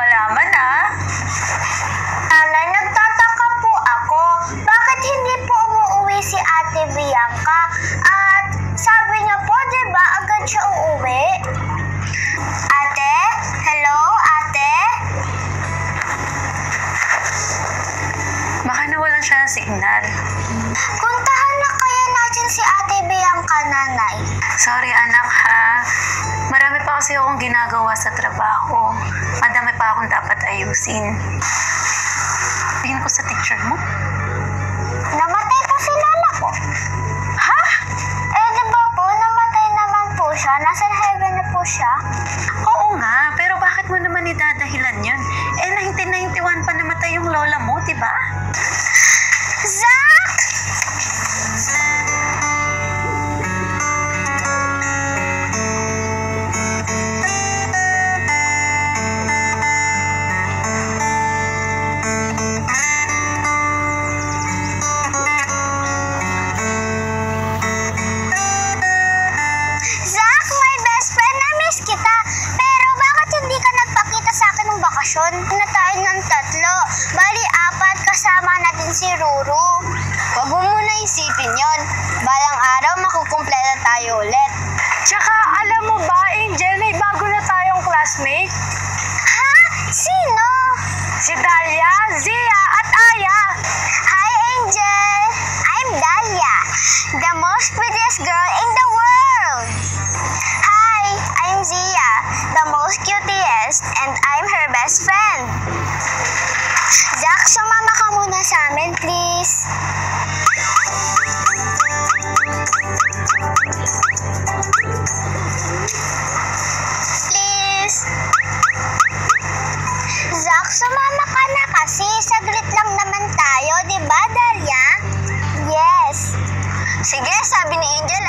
malaman, ah. Nanay, nagtataka po ako. Bakit hindi po umuwi si Ate Bianca? At sabi niya po, di ba, agad siya uuwi? Ate? Hello, ate? Baka nawalan siya ng signal. Puntahan na kaya natin si Ate Bianca, nanay. Sorry, anak, ha. Marami pa kasi akong ginagawa sa trabaho. Madami pa akong dapat ayusin. Tingin ko sa teacher mo. Namatay po si Lola ko. Ha? Di ba po, namatay naman po siya. Nasa heaven na po siya. Oo nga, pero bakit mo naman idadahilan yun? 1991 pa namatay yung lola mo, di ba? Zach! Zach, my best friend, na-miss kita. Pero bakit hindi ka nagpakita sa akin ng bakasyon? Na tayo ng 3. Bali, 4 kasama natin si Ruru. Huwag mo muna isipin yon. Balang araw, makukumpleto tayo ulit. Tsaka, alam mo ba, Angel, may bago na tayong classmate? Ha? Sino? Si Dalia, Zia, at Aya. Hi, Angel! I'm Dalia, the most prettiest girl in the world! Hi, I'm Zia, the most cutest, and I'm her best friend. Zach, sumama ka muna sa amin, please. Please. Zach, sumama ka na kasi. Saglit lang naman tayo, di ba, Dalia? Yes. Sige, sabi ni Angel.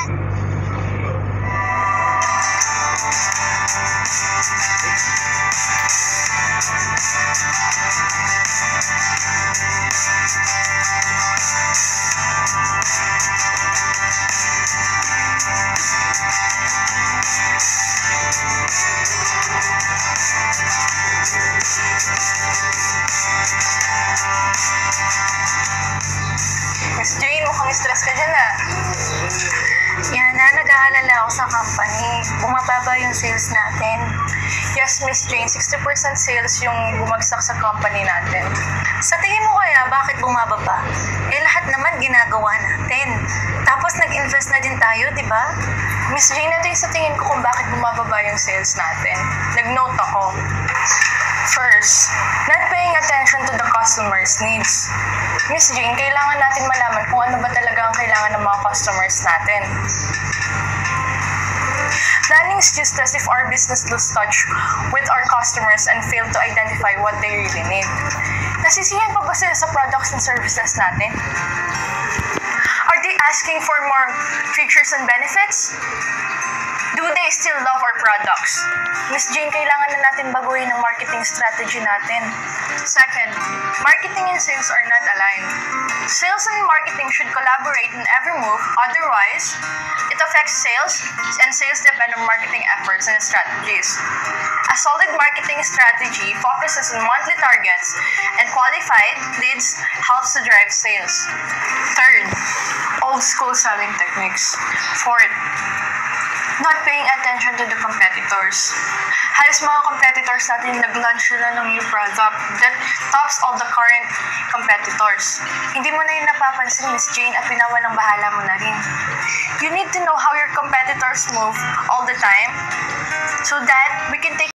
Miss Jane, mukhang stress ka dyan, ah. Yan na, nag-aalala ako sa company. Bumababa yung sales natin. Yes, Miss Jane, 60% sales yung bumagsak sa company natin. Sa tingin mo kaya, bakit bumababa? Lahat naman ginagawa natin. Tapos nag-invest na din tayo, di ba? Miss Jane, ito yung sa tingin ko kung bakit bumababa yung sales natin. Nag-note ako. First, not paying attention to the customer's needs. Miss Jane, kailangan natin malaman kung ano ba talaga ang kailangan ng mga customers natin. Planning is useless if our business lose touch with our customers and fail to identify what they really need. Nasisiyan pa ba sila sa products and services natin? Are they asking for more features and benefits? Do they still love our products? Miss Jane, kailangan na natin baguhin ang marketing strategy natin. Second, marketing and sales are not aligned. Sales and marketing should collaborate in every move, otherwise, it affects sales, and sales depend on marketing efforts and strategies. A solid marketing strategy focuses on monthly targets and qualified leads helps to drive sales. Third, old school selling techniques. Fourth, not paying attention to the competitors. Halos mga competitors natin nag-launch sila ng new product that tops all the current competitors. Hindi mo na yun napapansin, Miss Jane, at pinawalang bahala mo na rin. You need to know how your competitors move all the time so that we can take